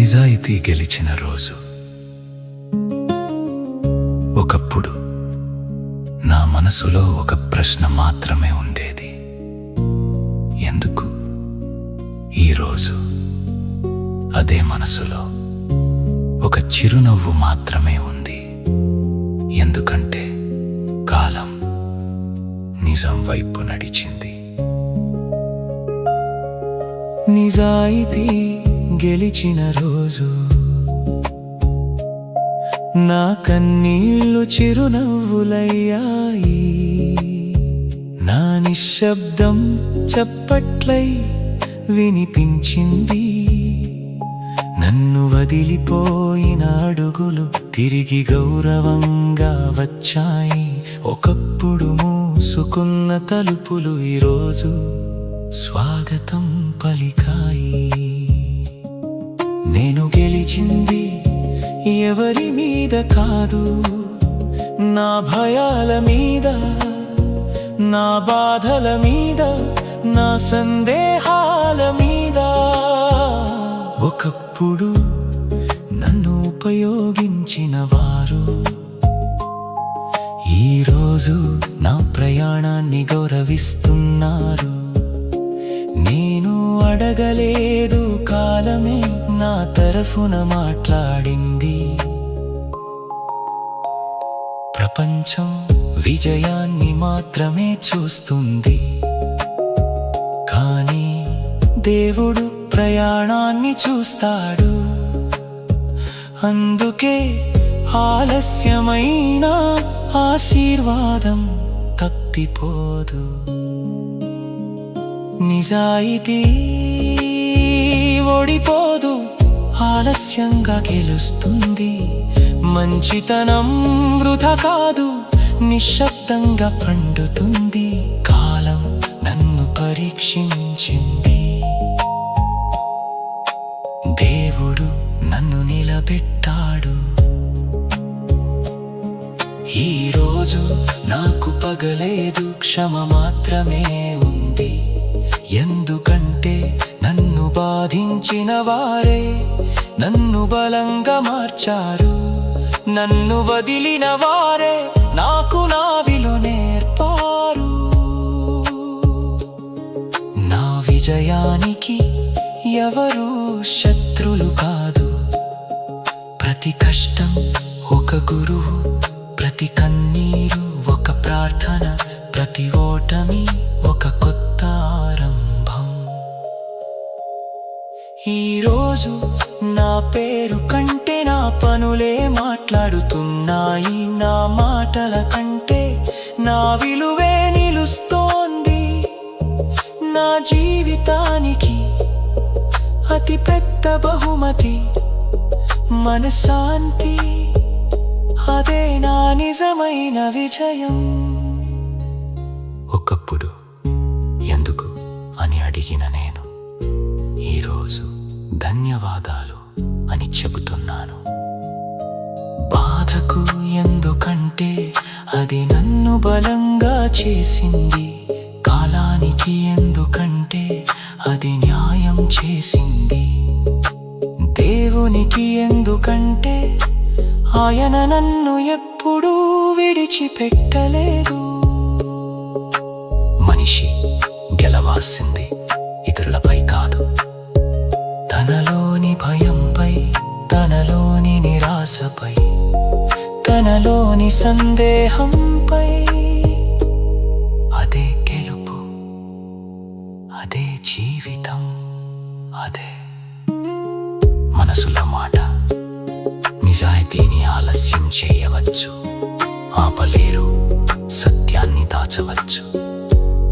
నిజాయితీ గెలిచిన రోజు. ఒకప్పుడు నా మనసులో ఒక ప్రశ్న మాత్రమే ఉండేది, ఎందుకు? ఈరోజు అదే మనసులో ఒక చిరునవ్వు మాత్రమే ఉంది, ఎందుకంటే కాలం నిజం వైపు నడిచింది. నిజాయితీ గెలిచిన రోజు, నా కన్నీళ్ళు చిరునవ్వులయ్యాయి, నా నిశ్శబ్దం చప్పట్లై వినిపించింది. నన్ను వదిలిపోయిన అడుగులు తిరిగి గౌరవంగా వచ్చాయి. ఒకప్పుడు మూసుకున్న తలుపులు ఈరోజు స్వాగతం పలికాయి. నేను గెలిచింది ఎవరి మీద కాదు, నా భయాల మీద, నా బాధల మీద, నా సందేహాల మీద. ఒకప్పుడు నన్ను ఉపయోగించిన వారు ఈరోజు నా ప్రయాణాన్ని గౌరవిస్తున్నారు. నేను అడగలేదు, కాలమే నా తరఫున మాట్లాడింది. ప్రపంచం విజయాన్ని మాత్రమే చూస్తుంది, కానీ దేవుడు ప్రయాణాన్ని చూస్తాడు. అందుకే ఆలస్యమైన ఆశీర్వాదం తప్పిపోదు. నిజాయితీ ఓడిపోదు, ఆలస్యంగా గెలుస్తుంది. మంచితనం వృధా కాదు, నిశ్శబ్దంగా పండుతుంది. కాలం నన్ను పరీక్షించింది, దేవుడు నన్ను నిలబెట్టాడు. ఈరోజు నాకు పగలేదు, క్షమ మాత్రమే ఉంది. ఎందుకంటే నన్ను బాధించిన వారే నన్ను బలంగా మార్చారు. నన్ను వదిలిన వారే నాకు నా విలువ నేర్పారు. నా విజయానికి ఎవరు శత్రులు కాదు. ప్రతి కష్టం ఒక గురువు, ప్రతి కన్నీరు ఒక ప్రార్థన, ప్రతి ఓటమి ఒక కొత్త ఆరంభం. ఈరోజు నా పేరు కంటే నా పనులే మాట్లాడుతున్నాయి. నా మాటల కంటే నా విలువే నిలుస్తోంది. నా జీవితానికి అతి పెద్ద బహుమతి మనశ్శాంతి, అదే నా నిజమైన విజయం. ఒకప్పుడు ఎందుకు అని అడిగిన నేను ఈరోజు ధన్యవాదాలు అని చెబుతున్నాను. బాధకు ఎందుకంటే అది నన్ను బలంగా చేసింది. కాలానికి ఎందుకంటే అది న్యాయం చేసింది. దేవునికి ఎందుకంటే ఆయన నన్ను ఎప్పుడూ విడిచిపెట్టలేదు. మనిషి గెలవాల్సింది ఇతరులపై కాదు, తనలోని భయంపై, తనలోని నిరాశపై, తనలోని సందేహంపై. అదే గెలుపు, అదే జీవితం, అదే మనసులో మాట. నిజాయితీని ఆలస్యం చేయవచ్చు, ఆపలేరు. సత్యాన్ని దాచవచ్చు,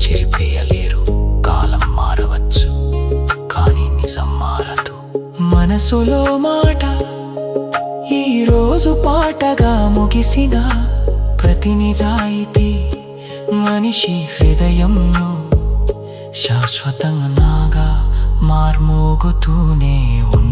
చెరిపేయలేరు. కాలం మారవచ్చు, కానీ నిజం మారదు. మనసులో మాట ఈరోజు పాటగా ముగిసిన ప్రతి నిజాయితీ మనిషి హృదయంలో శాశ్వతంగా మార్మోగుతూనే ఉంది.